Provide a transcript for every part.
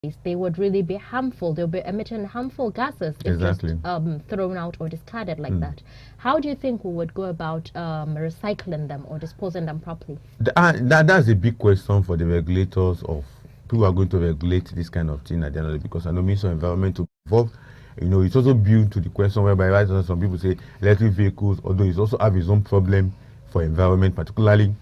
they would really be harmful. They'll be emitting harmful gases if Exactly. just thrown out or discarded like that. How do you think we would go about recycling them or disposing them properly? That's a big question for the regulators of who are going to regulate this kind of thing at the end of the day, because I know Minister of Environment to involve. It's also built to the question whereby right now some people say electric vehicles, although it also have its own problem for environment, particularly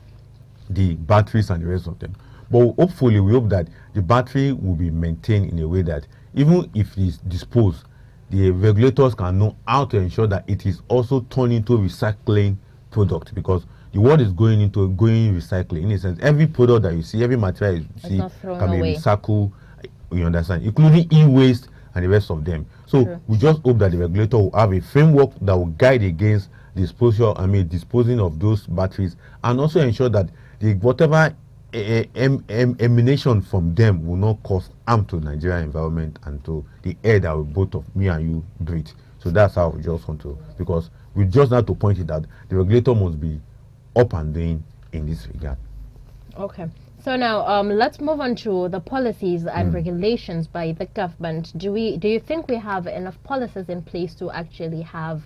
the batteries and the rest of them. But hopefully, we hope that the battery will be maintained in a way that even if it is disposed, the regulators can know how to ensure that it is also turned into recycling product, because the world is going recycling. In a sense, every product that you see, every material you see can be recycled, you understand, including e-waste and the rest of them. So we just hope that the regulator will have a framework that will guide against disposing of those batteries, and also ensure that whatever emanation from them will not cause harm to Nigerian environment and to the air that we both of me and you breathe. So that's how we just want to, because we just have to point it out. The regulator must be up and doing in this regard. Okay. So now let's move on to the policies and regulations by the government. Do you think we have enough policies in place to actually have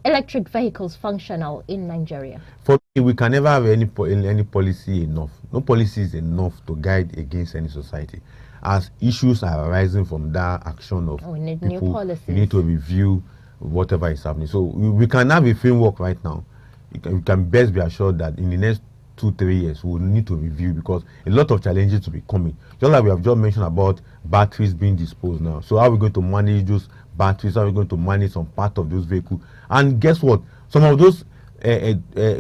electric vehicles functional in Nigeria? For me, we can never have any policy enough. No policy is enough to guide against any society. As issues are arising from that action of we need people, new policies. We need to review whatever is happening. So we can have a framework right now. We can best be assured that in the next 2-3 years we will need to review, because a lot of challenges will be coming. Just like we have just mentioned about batteries being disposed now. So how are we going to manage those batteries? How are we going to manage some part of those vehicles? And guess what? Some of those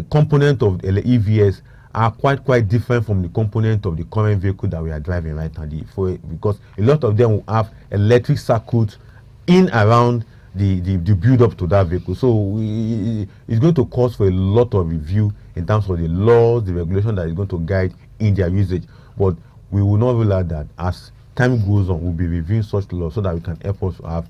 components of EVs are quite different from the component of the current vehicle that we are driving right now. Because a lot of them will have electric circuits in around the build up to that vehicle. So it's going to cause for a lot of review in terms of the laws, the regulation that is going to guide in their usage. But we will not rule out that as time goes on, we'll be reviewing such laws so that we can help us have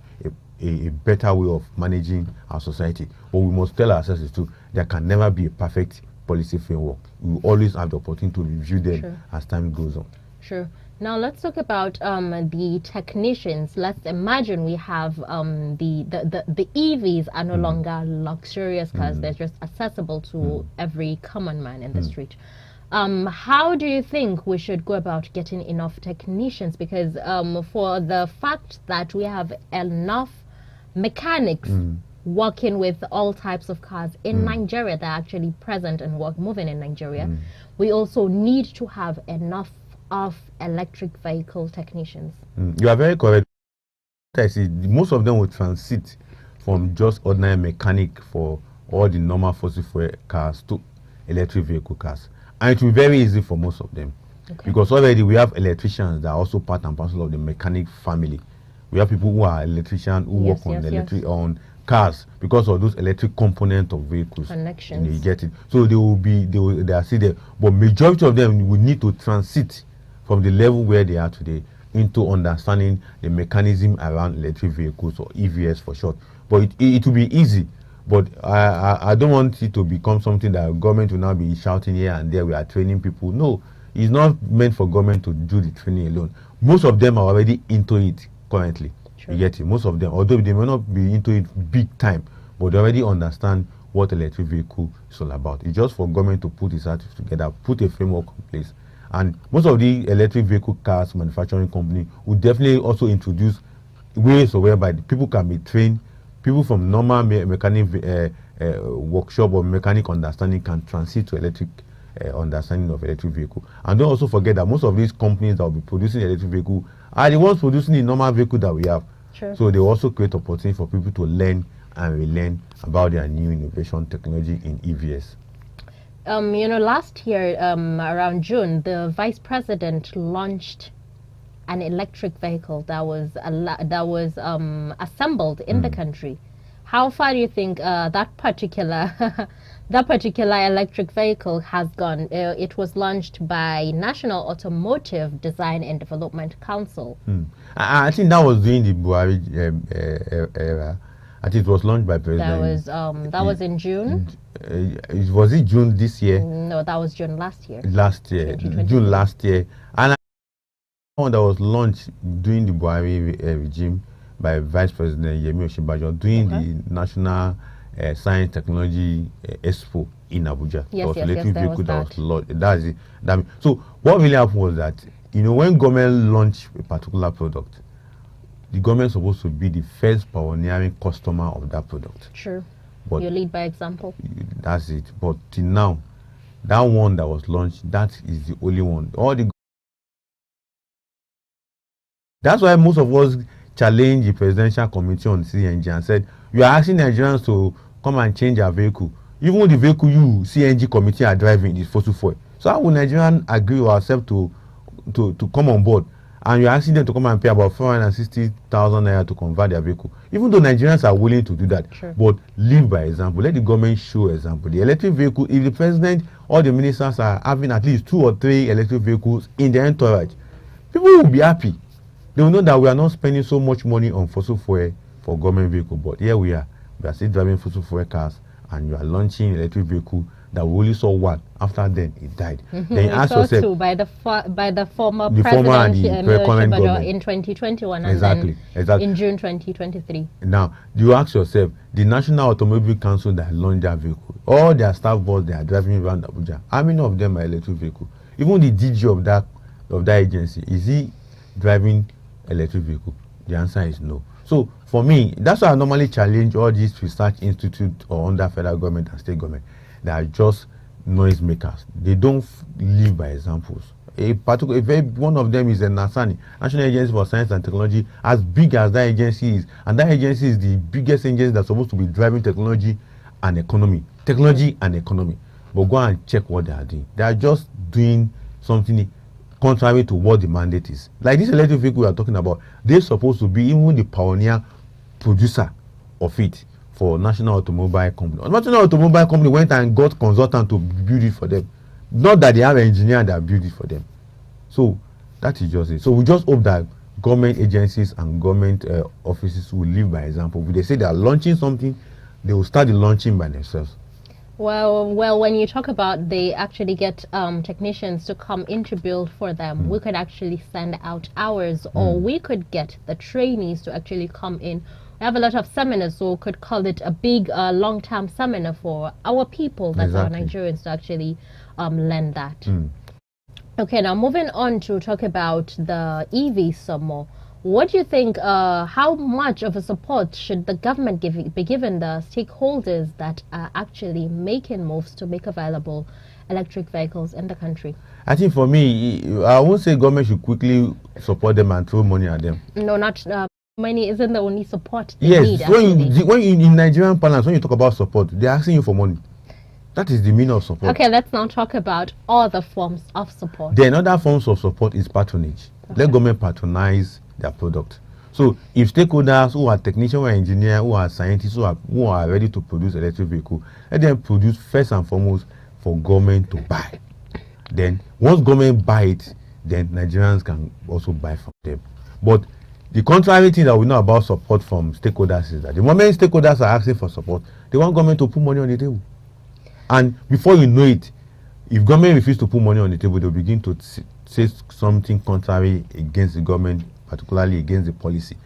a better way of managing our society. But we must tell ourselves too, there can never be a perfect policy framework. We will always have the opportunity to review them as time goes on. Sure. Now let's talk about the technicians. Let's imagine we have the EVs are no longer luxurious cars. They're just accessible to every common man in the street. How do you think we should go about getting enough technicians? Because for the fact that we have enough mechanics working with all types of cars in Nigeria that are actually present and moving in Nigeria, we also need to have enough of electric vehicle technicians. You are very correct. I see most of them will transit from just ordinary mechanic for all the normal fossil fuel cars to electric vehicle cars, and it will be very easy for most of them, because already we have electricians that are also part and parcel of the mechanic family. We have people who are electricians who work on on cars because of those electric components of vehicles. Connections. You get it. So they are still there, but majority of them will need to transit from the level where they are today into understanding the mechanism around electric vehicles, or EVs for short. But it will be easy. But I don't want it to become something that government will now be shouting here and there, we are training people. No, it's not meant for government to do the training alone. Most of them are already into it currently. You get it? Most of them, although they may not be into it big time, but they already understand what electric vehicle is all about. It's just for government to put its activities together, put a framework in place. And most of the electric vehicle cars manufacturing company will definitely also introduce ways whereby the people can be trained. People from normal mechanic workshop or mechanic understanding can transit to electric understanding of electric vehicle. And don't also forget that most of these companies that will be producing electric vehicle are the ones producing the normal vehicle that we have. So they also create opportunity for people to learn and relearn about their new innovation technology in EVs. Last year, around June, the Vice President launched an electric vehicle that was assembled in the country. How far do you think that particular electric vehicle has gone? It was launched by National Automotive Design and Development Council. I think that was during the Buhari era. I think it was launched by President. That was in June. Was it June this year? No, that was June last year. June last year, and one that was launched during the Buhari regime by Vice President Yemi Osinbajo during the National Science Technology Expo in Abuja. Yes, there was yes, electric there vehicle was that was launched. That's it. So what really happened was that, you know, when government launch a particular product, the government is supposed to be the first pioneering customer of that product. Sure. But you lead by example. That's it. But till now, that one that was launched, that is the only one. That's why most of us challenged the presidential committee on CNG and said, you are asking Nigerians to come and change their vehicle. Even the vehicle you, CNG committee, are driving is fossil fuel. So how will Nigerians agree or accept to come on board? And you're asking them to come and pay about 460,000 naira to convert their vehicle. Even though Nigerians are willing to do that, sure. But lead by example. Let the government show example. The electric vehicle, if the president or the ministers are having at least 2 or 3 electric vehicles in their entourage, people will be happy. They will know that we are not spending so much money on fossil fuel for government vehicle. But here we are still driving fossil fuel cars, and you are launching electric vehicle that we only saw one. After then, it died. Then you ask yourself, too, by the former the president former and the current government in 2021 and exactly in June 2023. Now you ask yourself, the National Automobile Council that launched that vehicle, all their staff boards they are driving around Abuja, how many of them are electric vehicle? Even the DG of that agency, is he driving electric vehicle? The answer is no. So for me, that's why I normally challenge all these research institutes or under federal government and state government. They are just noise makers. They don't live by examples. One of them is the NASANI, National Agency for Science and Technology, as big as that agency is, and that agency is the biggest agency that's supposed to be driving technology and economy. But go and check what they are doing. They are just doing something contrary to what the mandate is. Like this electric vehicle we are talking about, they're supposed to be even the pioneer producer of it for National Automobile Company. National Automobile Company went and got consultant to build it for them. Not that they have an engineer that build it for them. So that is just it. So we just hope that government agencies and government offices will live by example. If they say they are launching something, they will start the launching by themselves. Well, when you talk about they actually get technicians to come in to build for them, we could actually send out ours, or we could get the trainees to actually come in. We have a lot of seminars, so we could call it a big long-term seminar for our people, that's our Nigerians, to actually learn that. Okay, now moving on to talk about the EV some more. What do you think, how much of a support should the government be given the stakeholders that are actually making moves to make available electric vehicles in the country? I think for me, I won't say government should quickly support them and throw money at them. No, not money isn't the only support they need. Yes, when you in Nigerian parlance, when you talk about support, they're asking you for money. That is the meaning of support. Okay, let's now talk about other forms of support. Then other forms of support is patronage. Okay. Let government patronize their product. So if stakeholders who are technicians, who are engineers, who are scientists, who are ready to produce electric vehicle, let them produce first and foremost for government to buy. Then once government buy it, then Nigerians can also buy from them. But the contrary thing that we know about support from stakeholders is that the moment stakeholders are asking for support, they want government to put money on the table. And before you know it, if government refuses to put money on the table, they'll begin to say something contrary against the government, particularly against the policy.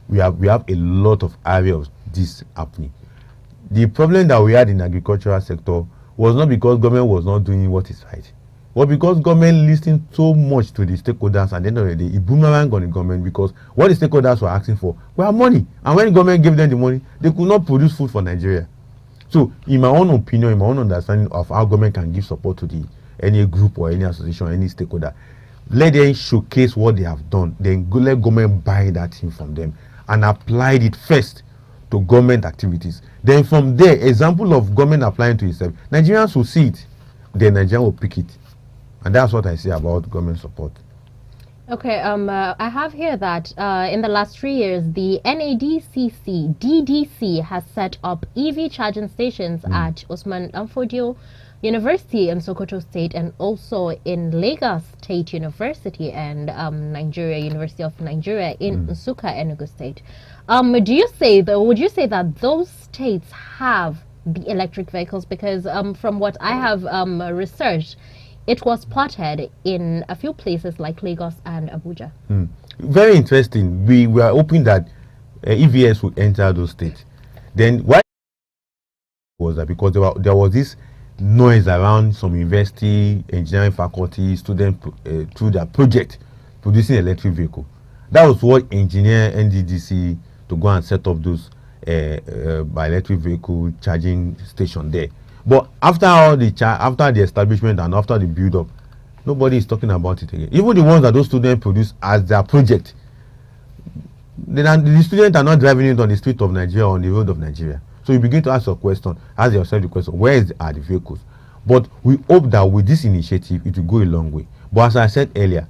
We have a lot of areas of this happening. The problem that we had in the agricultural sector was not because government was not doing what is right, but because government listened so much to the stakeholders, and at the end of the day, it boomerang on the government, because what the stakeholders were asking for were money. And when the government gave them the money, they could not produce food for Nigeria. So in my own opinion, in my own understanding of how government can give support to any group or any association or any stakeholder, let them showcase what they have done, then let government buy that thing from them and apply it first to government activities. Then from there, example of government applying to itself, Nigerians will see it, then Nigerians will pick it. And that's what I say about government support. Okay, I have here that in the last 3 years, the NADCC DDC has set up EV charging stations at Usman Danfodio University in Sokoto State, and also in Lagos State University and Nigeria University of Nigeria in Nsukka, Enugu State. Would you say that those states have the electric vehicles? Because from what I have researched, it was plotted in a few places like Lagos and Abuja. Very interesting. We were hoping that EVs would enter those states. Then why was that? Because there was this noise around some university, engineering faculty, students through their project producing electric vehicle. That was what engineered NDDC to go and set up those by electric vehicle charging station there. But after all after the establishment and after the build up, nobody is talking about it again. Even the ones that those students produce as their project, the students are not driving it on the street of Nigeria or on the road of Nigeria. So you begin to ask yourself the question, where are the vehicles? But we hope that with this initiative, it will go a long way. But as I said earlier,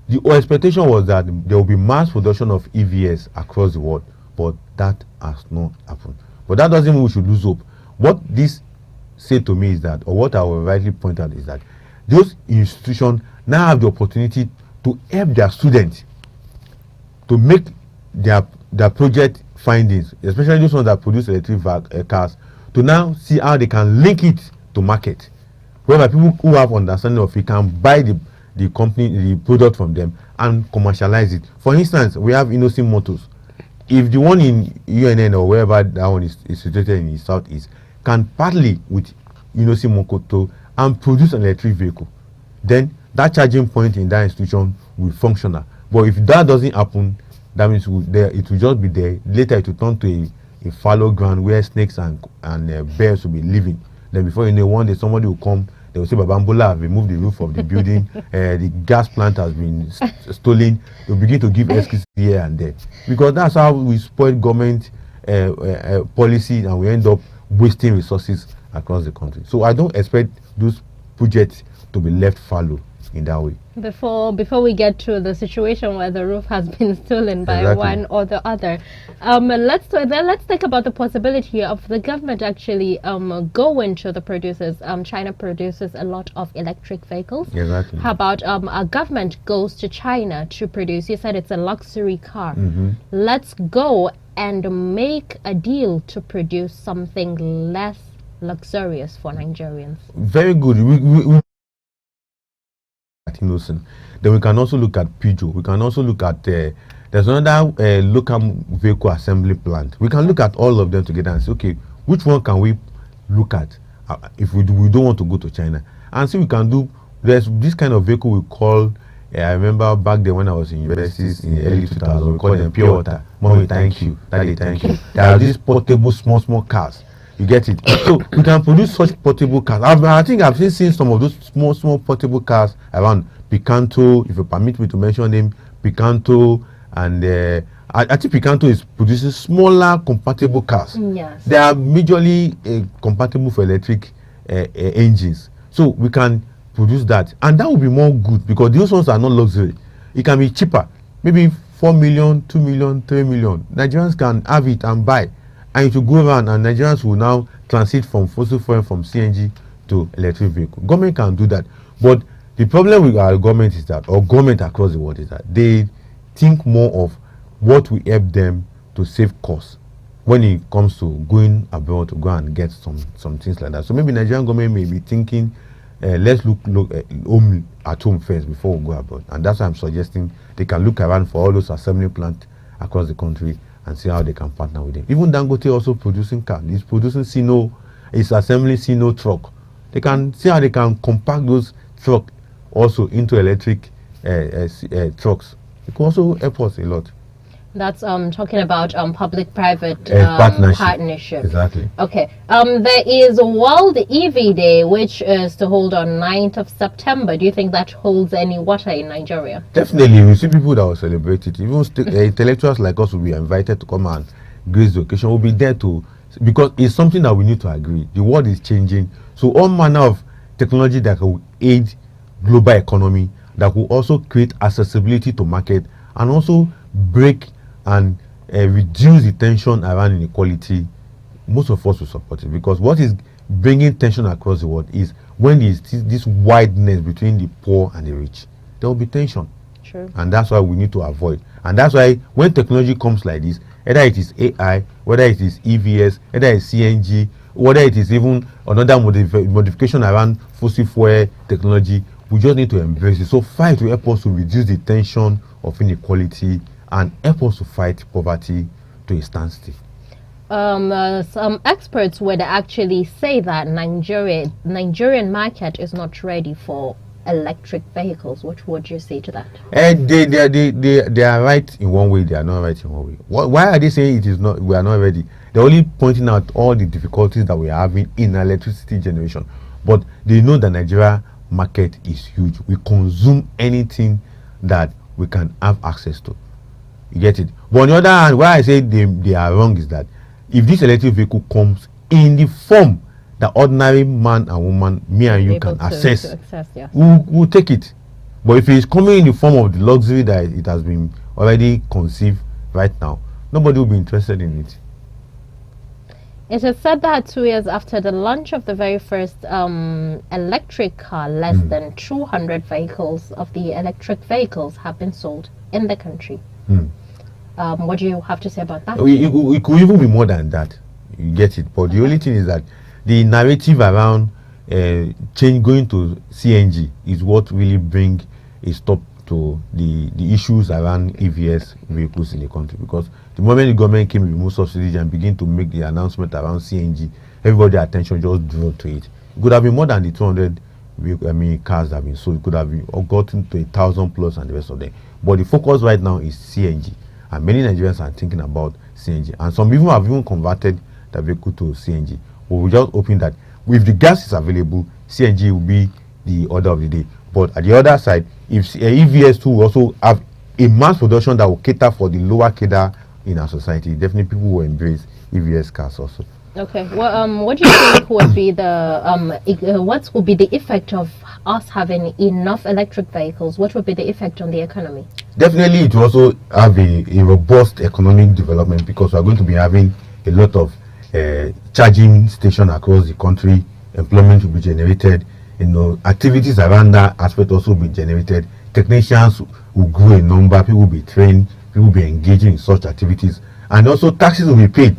the expectation was that there will be mass production of EVs across the world, but that has not happened. But that doesn't mean we should lose hope. What this said to me is that, or what I will rightly point out is that those institutions now have the opportunity to help their students to make their project findings, especially those ones that produce electric cars, to now see how they can link it to market, whereby people who have understanding of it can buy the product from them and commercialize it. For instance, we have Innocent Motors. If the one in UNN or wherever that one is situated in the southeast can partly with Innocent Motors and produce an electric vehicle, then that charging point in that institution will function. But if that doesn't happen, that means it will just be there. Later it will turn to a fallow ground where snakes and bears will be living. Then before you know, one day somebody will come, they will say Babambola have removed the roof of the building, the gas plant has been stolen. They'll begin to give excuses here and there, because that's how we spoil government policy, and we end up wasting resources across the country. So I don't expect those projects to be left fallow in that way. Before we get to the situation where the roof has been stolen by one or the other, let's think about the possibility of the government actually going to the producers. China produces a lot of electric vehicles. Exactly. How about a government goes to China to produce? You said it's a luxury car. Let's go and make a deal to produce something less luxurious for Nigerians. Very good. We Innocent. Then we can also look at Peugeot. We can also look at there's another local vehicle assembly plant. We can look at all of them together and say, okay, which one can we look at if we don't want to go to China, and see we can do. There's this kind of vehicle we call. I remember back then when I was in universities in the early 2000s, we called them pure water. Mommy, thank you. Daddy, thank you. There are these portable small cars. You get it? So we can produce such portable cars. I think I've seen some of those small portable cars around. Picanto, if you permit me to mention them, Picanto, and I think Picanto is producing smaller compatible cars. Yes. They are majorly compatible for electric engines. So we can produce that, and that will be more good, because those ones are not luxury. It can be cheaper, maybe 4 million, 2 million, 3 million. Nigerians can have it and buy, and it will go around, and Nigerians will now transit from fossil fuel, from CNG to electric vehicle. Government can do that, but the problem with our government is that, or government across the world, is that they think more of what will help them to save costs when it comes to going abroad to go and get some things like that. So maybe Nigerian government may be thinking, let's look at home first before we go abroad. And that's why I'm suggesting they can look around for all those assembly plants across the country and see how they can partner with them. Even Dangote also producing cars. He's producing it's assembling Sino truck. They can see how they can compact those trucks also into electric trucks. It can also help us a lot. That's talking about public-private partnership. Exactly. Okay. There is World EV Day, which is to hold on 9th of September. Do you think that holds any water in Nigeria? Definitely. We see people that will celebrate it. Even intellectuals like us will be invited to come and grace the occasion. We'll be there because it's something that we need to agree. The world is changing. So all manner of technology that will aid global economy, that will also create accessibility to market, and also break and reduce the tension around inequality, most of us will support it, because what is bringing tension across the world is when there's this wideness between the poor and the rich. There will be tension. True. And that's why we need to avoid. And that's why when technology comes like this, whether it is AI, whether it is EVs, whether it's CNG, whether it is even another modification around fossil fuel technology, We just need to embrace it. So fight will help us to reduce the tension of inequality and help us to fight poverty to a standstill. Some experts would actually say that Nigerian market is not ready for electric vehicles. What would you say to that? They are right in one way, they are not right in one way. Why are they saying it is not, we are not ready? They're only pointing out all the difficulties that we are having in electricity generation. But they know that Nigeria market is huge. We consume anything that we can have access to. You get it? But on the other hand, why I say they are wrong is that if this electric vehicle comes in the form that ordinary man and woman, me and you can access, yeah, we'll take it. But if it's coming in the form of the luxury that it has been already conceived right now, nobody will be interested in it. It is said that 2 years after the launch of the very first electric car, less than 200 vehicles of the electric vehicles have been sold in the country. What do you have to say about that? It could even be more than that. You get it. But the only thing is that the narrative around going to CNG is what really bring a stop to the issues around EVs vehicles in the country. Because the moment the government came with more subsidies and begin to make the announcement around CNG, everybody's attention just drew to it. It could have been more than the 200 cars that have been sold. It could have been gotten to 1,000 plus and the rest of them. But the focus right now is CNG. And many Nigerians are thinking about CNG. And some people have even converted the vehicle to CNG. But we're just hoping that if the gas is available, CNG will be the order of the day. But at the other side, if EVs too also have a mass production that will cater for the lower cadre in our society, definitely people will embrace EVs cars also. Okay. Well, what do you think would be the what would be the effect of us having enough electric vehicles? What would be the effect on the economy? Definitely, it will also have a robust economic development, because we are going to be having a lot of charging stations across the country. Employment will be generated. Activities around that aspect also will be generated. Technicians will grow in number. People will be trained. People will be engaging in such activities, and also taxes will be paid.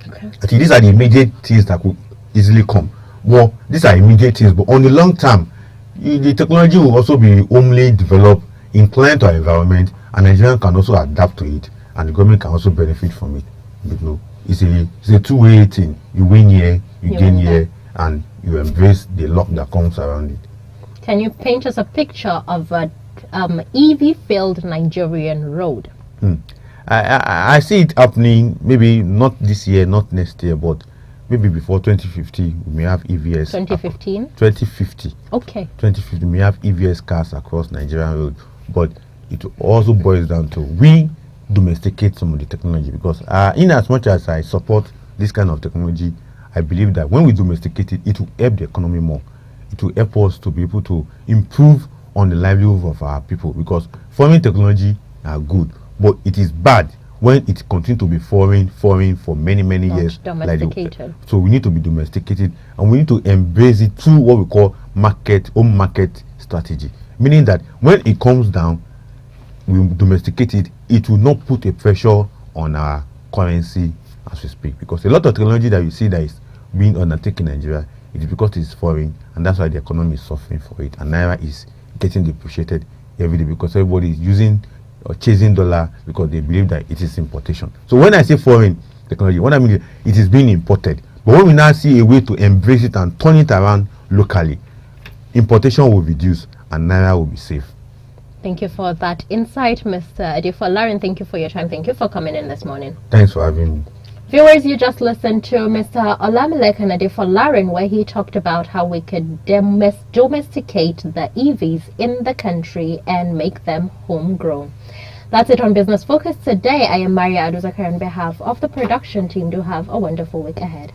Okay. I think these are the immediate things that could easily come. Well, these are immediate things, but on the long term, the technology will also be homely developed, inclined to our environment, and Nigerians can also adapt to it, and the government can also benefit from it. But it's a two-way thing. You win here, you gain here, and you embrace the luck that comes around it. Can you paint us a picture of a EV-filled Nigerian road? I see it happening, maybe not this year, not next year, but maybe before 2050, we may have EVs. 2015? 2050. Okay. 2050, we may have EVs cars across Nigerian road. But it also boils down to we domesticate some of the technology, because in as much as I support this kind of technology, I believe that when we domesticate it, it will help the economy more. It will help us to be able to improve on the livelihood of our people, because foreign technology are good, but it is bad when it continues to be foreign for many years. Domesticated. So we need to be domesticated, and we need to embrace it through what we call home market strategy. Meaning that when it comes down, we domesticate it, it will not put a pressure on our currency as we speak. Because a lot of technology that you see that is being undertaken in Nigeria, it is because it's foreign, and that's why the economy is suffering for it. And Naira is getting depreciated every day, because everybody is using or chasing dollar because they believe that it is importation. So when I say foreign technology, what I mean is it is being imported. But when we now see a way to embrace it and turn it around locally, importation will reduce and Naira will be safe. Thank you for that insight, Mr. Adefolarin. Thank you for your time. Thank you for coming in this morning. Thanks for having me. Viewers, you just listened to Mr. Olamilekan Adefolarin, where he talked about how we could domesticate the EVs in the country and make them homegrown. That's it on Business Focus today. I am Maria Aduzakar on behalf of the production team. Do have a wonderful week ahead.